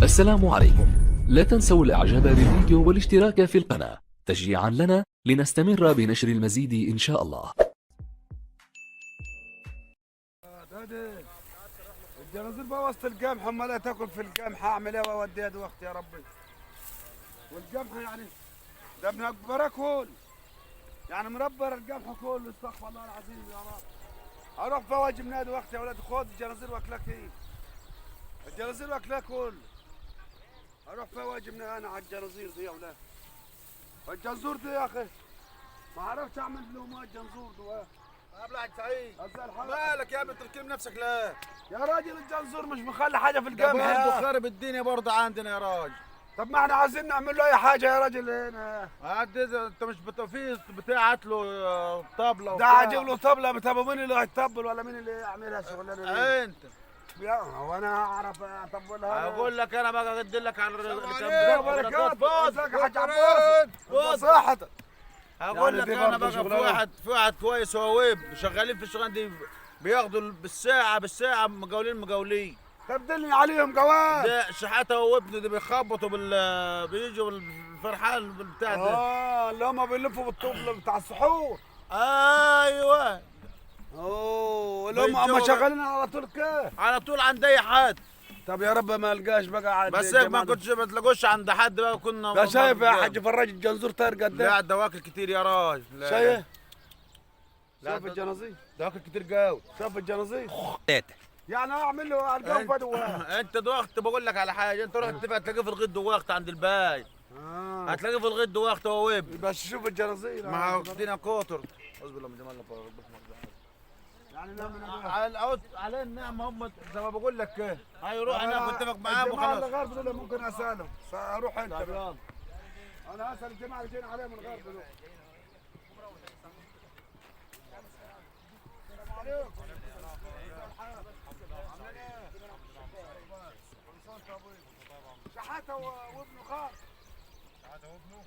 السلام عليكم. لا تنسوا الإعجاب بالفيديو والاشتراك في القناة تشجيعا لنا لنستمر بنشر المزيد إن شاء الله. الجنازير بقى وسط القمح، امال لا تاكل في القمح اعمل ايه واوديها وقت يا ربي. والقمح يعني ده ابن اكبر كل يعني مربر القمح كله، استغفر الله العظيم يا رب. اروح فواجب نادي وقت يا ولاد، خد الجنازير واكلك ايه؟ الجنازير واكلها كل. اروح فواجب انا على الجنازير دي يا ولاد. الجنزور دي يا اخي ما عرفتش اعمل له ما الجنزور ده. ابلع حاج سعيد، مالك يا ابني تركب نفسك لا؟ يا راجل الجنزور مش مخلي حاجه في القمح برضه خرب الدنيا برضه عندنا يا راجل. طب ما احنا عايزين نعمل له اي حاجه يا راجل هنا. انت مش في بتاعت له طبله ده هجيب له طبله. طب مين اللي هيطبل ولا مين اللي يعملها شغلانه دي؟ انت يا وانا اعرف اطبلها. اقول لك انا بقى ادلك على يا بركات ازيك يا حاج عباس صحتك. اقول لك انا بقى في واحد كويس هو ويب شغالين في الشغلانه دي، بياخدوا بالساعه مقاولين. طب دلني عليهم جواد. ده شحاته وابنه ده بيخبطوا بيجوا بالفرحان بالبتاع ده. اللي هم بيلفوا بالطوب بتاع السحور. ايوه. اوه اللي هم شغالين على طول كده. على طول عند اي حد. طب يا رب ما القاش بقى عند بس هيك ما كنتش بتلاقوش عند حد بقى كنا. ده شايف يا حاج فراج الجنزور طاير قد ايه؟ لا ده واكل كتير يا راجل. شايف؟ شوف الجنازير ده واكل كتير قوي. شوف الجنازير ثلاثة يعني اعمل له القوم فدوه. انت دوخت بقول لك على حاجه، انت رحت هتلاقيه في الغد دوخت عند الباي. هتلاقيه في الغد دوخت هو ويب. بس شوف الجنازير مع الدنيا كوتر. اعوذ بالله من جمال الله. يعني على النعمه هم زي ما بقول لك كده. هيروح هناك واتفق معاهم وخلاص. الجماعه الغرب دول ممكن اسالهم. اروح انت. انا اسال الجماعه اللي جايين عليهم الغرب دول. السلام عليكم. شحاته وابنه غار. شحاته وابنه؟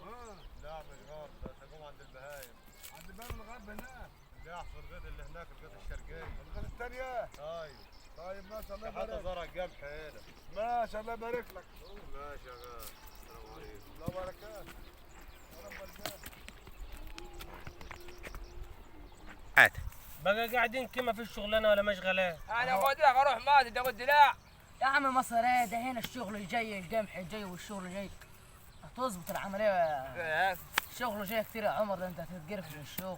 لا مش غار، ده تقوم عند البهايم. عند البهايم الغرب هناك. اللي يحصل الغد اللي هناك الغد الشرقيه. الغد الثانيه؟ ايوه. طيب ما شاء الله يبارك. شحاته زرع قمح هنا. ما شاء الله يبارك لك. ماشي يا غالي. السلام عليكم. الله بركات. بقى قاعدين كما في الشغلانه ولا مشغله؟ انا اقول لك اروح مات انت قلت لا. يا عم مصر ايه ده، هنا الشغل الجاي القمح الجاي والشغل الجاي هتظبط العمليه. الشغل جاي كتير يا عمر، ده انت هتتقرف من الشغل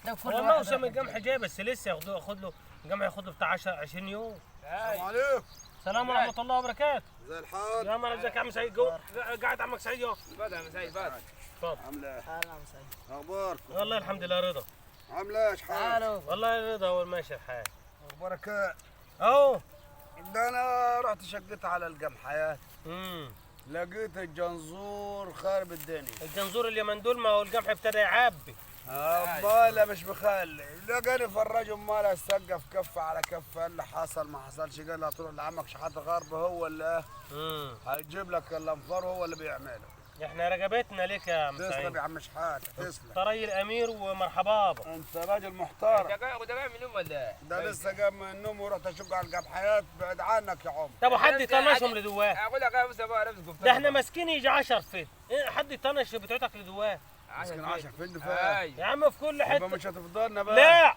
ده كل والله وسام القمح جاي بس لسه ياخد له القمح، ياخد له بتاع 20 يوم. السلام عليكم. السلام ورحمه الله وبركاته. زي الحال. يا مرحبا ازيك يا عم سعيد؟ قاعد عمك سعيد اهو. بدأ يا سعيد بدأ. اتفضل. عامله ايه؟ اهلا وسهلا. اخباركم؟ والله الحمد لله رضا. عامله ايش حالك؟ تعالوا. والله رضا هو ماشي الحال. اخبارك ايه؟ اهو. ده انا رحت شقيت على القمحيات. امم لقيت الجنزور خارب الدنيا. الجنزور اليمن دول ما هو القمح ابتدى يعبي. امال مش مخلي. لقاني فرج امال السقف كف على كف. اللي حصل ما حصلش. قال لي هتروح لعمك شحات الغرب هو اللي هيجيب لك الانفار وهو اللي بيعمله. احنا رقبتنا ليك يا عم سعيد. تسلم يا عم شحاته تسلم. طري الامير ومرحبا بابا. انت راجل محترم. انت جاي من النوم ولا؟ ده لسه قام من النوم ورحت اشق على القمحيات. بعد عنك يا عم. طب وحد يطنشهم لدواه؟ اقول لك انا بس ابغى نفسكم. ده احنا ماسكين يجي 10 فين؟ حد يطنش بتوعتك لدواه؟ مسكين 10 فين فيها؟ يا عم في كل حته. مش هتفضلنا بقى. لا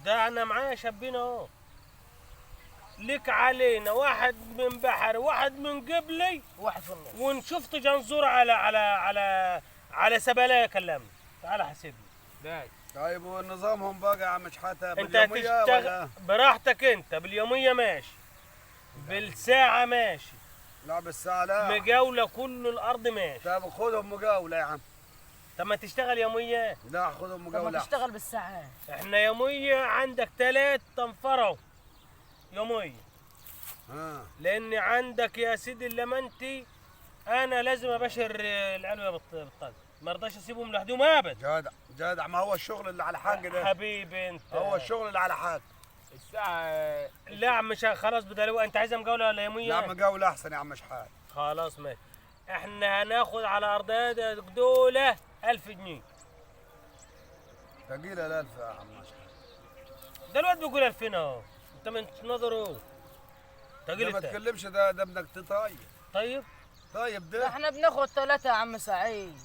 ده انا معايا شابين اهو. لك علينا واحد من بحر واحد من قبلي واحد في النص. وان شفت جنزور على سبلايه كلمني تعال حاسبني. طيب ونظامهم بقى يا عم شحاته انت باليوميه ولا؟ براحتك، انت باليوميه ماشي، بالساعه ماشي، لا بالساعه لا. مجاوله كل الارض ماشي. طب خدهم مجاوله يا عم. طب ما تشتغل يوميه. لا خدهم طب ما مجاوله. تشتغل بالساعات. احنا يوميه عندك 3 تنفروا يوميه. لان عندك يا سيدي اللمنتي انا لازم ابشر العلويه بالطاقه، ما ارضاش اسيبهم لوحدهم ابدا. جدع جدع. ما هو الشغل اللي على حق ده. حبيبي انت هو الشغل اللي على حق. الساعة لا مش خلاص بدل انت عايزها مجاوله ولا يوميه؟ لا مجاوله احسن يا عم شحات. خلاص ماشي. احنا هناخد على ارضيات دوله 1000 جنيه. ثقيله ال1000 يا عم شحات. ده الواد بيقول 2000 اهو، انت من نظره. تقيل ما التاني. تكلمش، ده ابنك طيب. طيب طيب ده ده احنا بناخد 3 يا عم سعيد.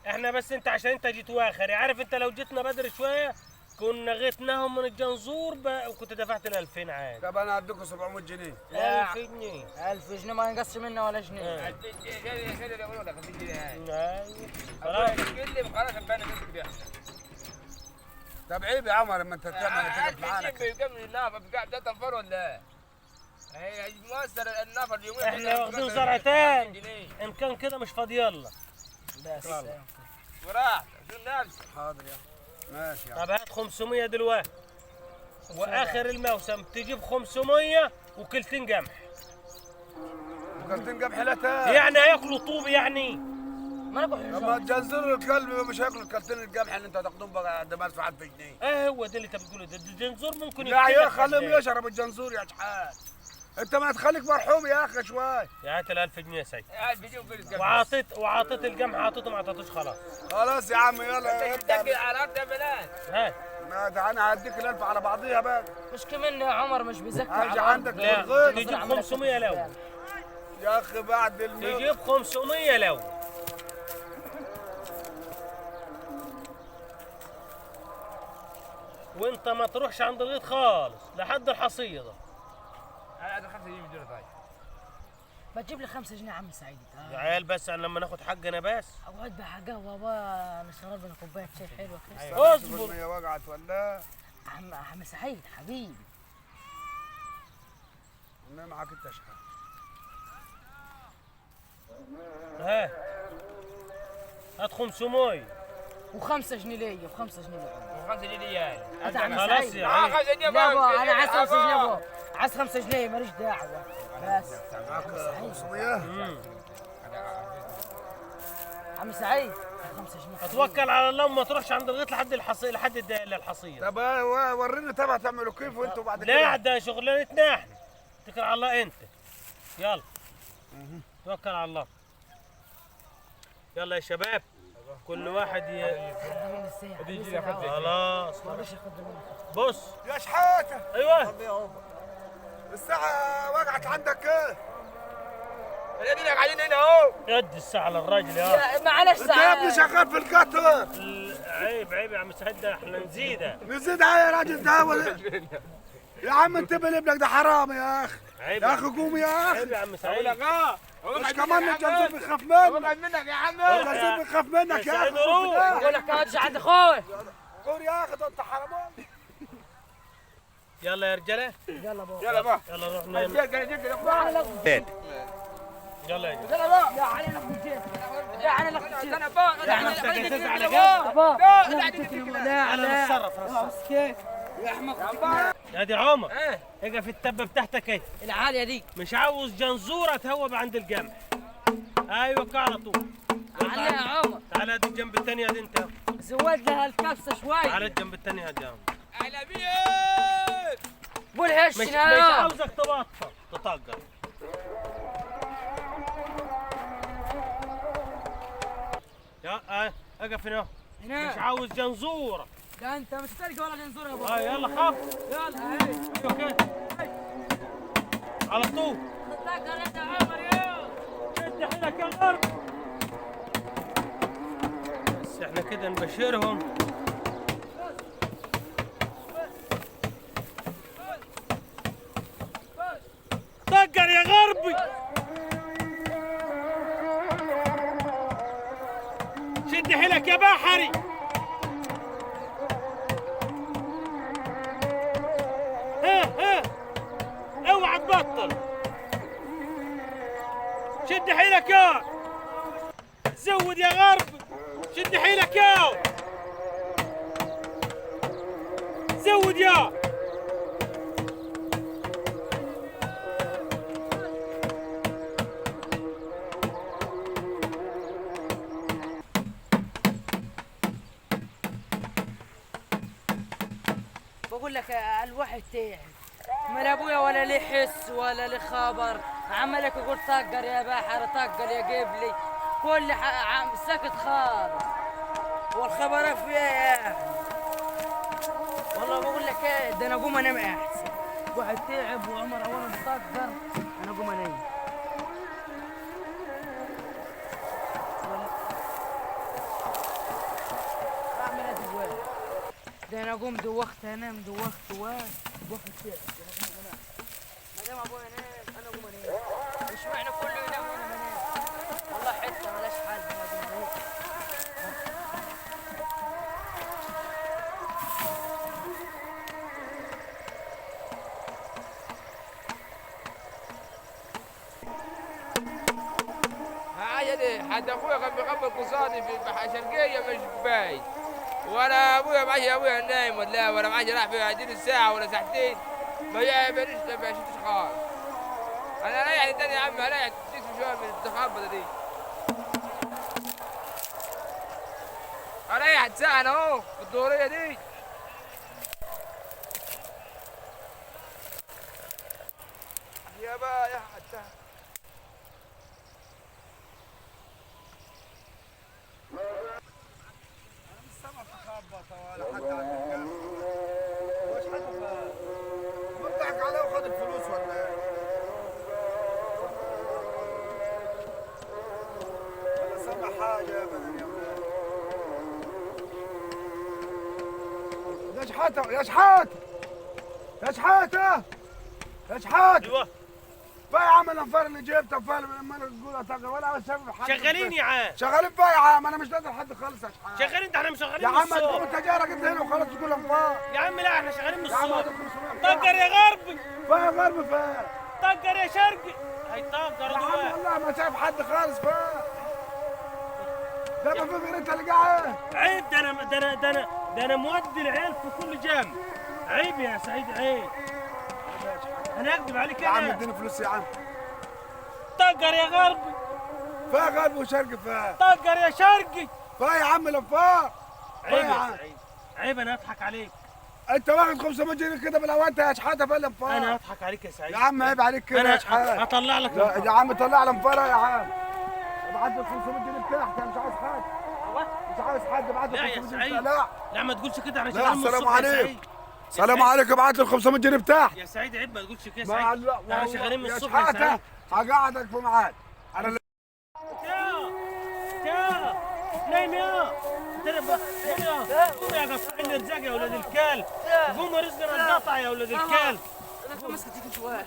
احنا بس انت عشان انت جيت واخر، عارف انت لو جيتنا بدري شويه كنا غيتناهم من الجنزور وكنت دفعت ال 2000 عادي. طب انا هديكم 700 جنيه. 1000 جنيه. 1000 جنيه ما ينقصش منه ولا جنيه. ايوه خلاص نبان نمسك بيها. طب عيب يا عمر لما انت تعمل معانا كده. بيكمل النافر بقاعد ده تنفر ولا هي مؤثر النافر اليومين احنا واخدين زرعتين، ان كان كده مش فاضي يلا. بس وراح شو الناس. حاضر يا ماشي يا طب هات 500 دلوقتي، واخر الموسم تجيب 500 وكلتين قمح. وكلتين قمح لا تاني. يعني هياكلوا طوب يعني. ما ناكل لما حجار. تجزروا الكلب مش هياكلوا كلتين القمح اللي انتوا هتاخدوهم بقى عند ما ادفع 1000 جنيه. ايه هو ده اللي انت بتقوله ده؟ الجنزور ممكن لا يا يقتلك خليهم قدام. يشرب الجنزور يا شحات. انت ما تخليك مرحوم يا اخي شوي. يا هات ال 1000 جنيه يا سيد. قاعد بيجيب كل القمح. وعطيت القمح، عطيته ما عطيتوش خلاص. خلاص يا عم يلا تدقق على الارض يا بنات. هات. ما ده انا هديك ال1000 على بعضيها بقى. مش كمان يا عمر مش بيزكي هاجي على عندك الأرض. لا بالغيط. تجيب 500 لو. يا اخي بعد تجيب 500 لو. وانت ما تروحش عند الغيط خالص لحد الحصيده. هذا 5 جنيه بدون طيب. ما تجيب لي 5 جنيه يا عم سعيد. يا عيال بس لما ناخد حقنا بس. اقعد بقى على قهوه بقى نشرب لنا كوبايه شاي حلوه كده. اصبر. هي وقعت ولا عم سعيد حبيبي. انا معاك انت شحات. هات 500 و5 جنيه ليا و5 جنيه ليا. 5 جنيه يعني. انت عم خلاص سعيد. يا عيال. 5 جنيه لا بابا انا عايز 5 جنيه بابا. عايز 5 جنيه ماليش دعوه. بس معاك 500. عم سعيد 5 جنيه. توكل على الله وما تروحش عند الغيط لحد لحد الحصيده. طب وريني تبع تعملوا كيف وانتوا بعد كده. لا ده شغلانتنا احنا. اتكل على الله انت. يلا توكل على الله. يلا يا شباب كل واحد خدمني الساعه. خلاص ما رضيش ياخد منك. بص. يا شحاته ايوه الساعة وقعت عندك ايه؟ الذين قاعدين هنا اهو. ادي الساعه للراجل يا يا معلش انت يا ابني ساعه. شغال في القطر. عيب يا عم سعيد ده احنا نزيده. نزيد يا راجل ده يا عم انتبه لابنك ده حرام يا اخي. عيب يا اخي قوم يا اخي. عيب يا عم اقول سعيد. لك اه. مش كمان الجنزور بيخاف هو منك. قاعد منك يا عم. الجنزور بيخاف منك يا سعيد اخي. روح. بقول لك ارجع عند اخوي. قول يا اخي ده انت حرام. يلا يا رجاله يلا بابا. يلا بقى. يلا نروح ننام. يلا لك. يلا يا يلا بابا. يا علي لك بجيت. يا علي لك بجيت. انا بقى. يا عم انت تزعل على جنب. بابا. لا انا متصرف. يا احمق. يا دي عمر اقف التبه بتاعتك اهي. العاليه دي. مش عاوز جنزوره تهوب عند القمح. ايوه على طول. عليها يا عمر. تعال ادي الجنب الثاني ادي انت. زود لها الكبسه شوي. تعال الجنب الثاني ادي يا عم. على مين؟ قول هش مش يا عاوزك تبطل تطقر. يا اقف هنا. مش هنا. عاوز جنزوره. ده انت مش تلقى ولا جنزوره يا بابا. يلا خف. يلا هي. ايوه كده. على طول. تطلع انت يا عمر يا. شد حيلك يا غرب. بس احنا كده نبشرهم. طقر يا غربي. شد حيلك يا بحري. ها اوعى تبطل. شد حيلك يا. زود يا غرب. شد حيلك يا. زود يا. بقول لك الواحد تعب. ما لا ابويا ولا لي حس ولا لي خبر. عمالك يقول طقر يا بحر طقر يا قبلي. كل ساكت خالص. والخبر في ايه يا اخي؟ والله بقول لك ايه ده انا اقوم انام احسن. واحد تعب وعمر عوانه مستقدر، انا اقوم انام. اعمل ايه دلوقتي؟ ده انا اقوم دوخت انام دوخت واحد تعب. ما دام ابويا نام انا اقوم انام. مش معنى كله ينام وانا بنام. والله حته ملاش حل انا اقوم انام. حاجة دي حد اخويا كان بيخبط قصادي في شرقية مش باين، وانا ابويا معي ابويا نايم ولا معي راح في 20 ساعة ولا ساعتين ما شفتش خالص. انا ريح الدنيا يا عم ريح جسمي شوية من التخبطة دي. ريحت ساعة انا اهو في الدورية دي. يا با يا حتى ولا حتى عند الكام. مش حد بضحك عليه وخد الفلوس ولا ايه؟ ولا سمع حاجة ابدا يا ولاد. يا شحاتة يا شحاتة يا شحاتة يا شحاتة. ايوه بقى يا عم الانفار اللي جبتها فال لما انا تقول اتاجر ولا عاوز اسوي حاجة. شغالين يا عم، شغالين بقى يا عم، انا مش نازل حد خالص يا شحاتة. شغالين ده احنا مشغلين يا من عم تقوم الصبح. التجارة قد هنا وخلاص تقول انفار. يا عم لا احنا شغالين من يا عم الصبح. هذا 500 طقر يا غربي، بقى غرب فين؟ طقر يا شرقي، هيطقر يا عم دول. والله ما شايف حد خالص بقى. ده ما في غير انت اللي قاعد. عيب، ده انا مودي العيال في كل جنب. عيب يا سعيد عيب. انا اكذب عليك يا عم انا. اديني فلوس يا عم. طقر يا غربي، فيها غرب وشرق فيها. طقر يا شرقي. فيها يا عم الانفار. عيب يا سعيد، عيب انا اضحك عليك. انت واخد 500 جنيه كده بالاوانت يا شحاته في الانفار. انا اضحك عليك يا سعيد. يا عم عيب عليك كده يا انا شحاته. هطلع لك يا عم طلع الانفار يا عم. ابعت لي 500 جنيه بتاعك انا مش عاوز حد. مش عاوز حد ابعت لي لا يا 500 جنيه. سعيد، لا لا ما تقولش كده، احنا لا شغالين من السلام الصبح يا عليكم. سعيد. السلام عليكم ابعت لي 500 جنيه بتاعك. يا سعيد عيب ما تقولش كده يا ما سعيد. لا احنا شغالين من يا الصبح يا شحاته سعيد. هقعدك في ميعاد. انا يا نايم يا ترى يا قوم يا قطعين الرزاق يا ولاد الكلب، قوموا رزقنا القطع يا ولاد الكلب. انا كنت ماسكه تيجي شويه.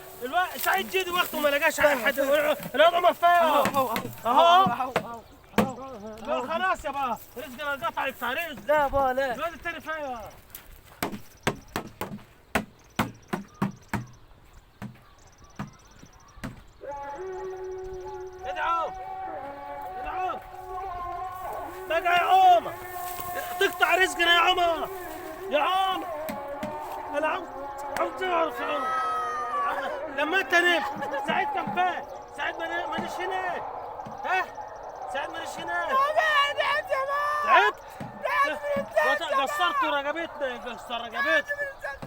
سعيد جدي وقته ما لقاش حد. الوضع ما فيها اهو خلاص يا با رزقنا القطع يقطع رزق. لا با لا. الواد التاني فيها. ادعوا بقى يا عمر، تقطع رزقنا يا عمر. يا عمر انا عاوز تعرف يا عمر لما انت نمت سعيد كان فين؟ سعيد مانيش هناك. ها؟ سعيد مانيش هناك. تعبت؟ قصرت رقبتنا، قصر رقبتنا.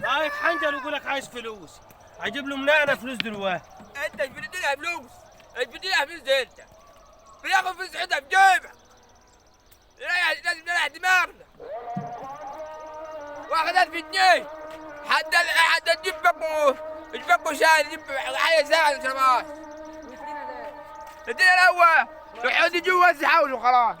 هاي حنجل ويقول لك عايز فلوس. هجيب له منين انا فلوس دلوقتي؟ انت مش بتديلها فلوس، مش بتديلها فلوس انت بياخد فلوس عندها في جيبك. لازم نريح دماغنا. واخد 1000 جنيه حتى تجيب بابو شاي تجيب حاجه ساعه شربات. ادينا الاول يقعد جوا يحاولوا خلاص.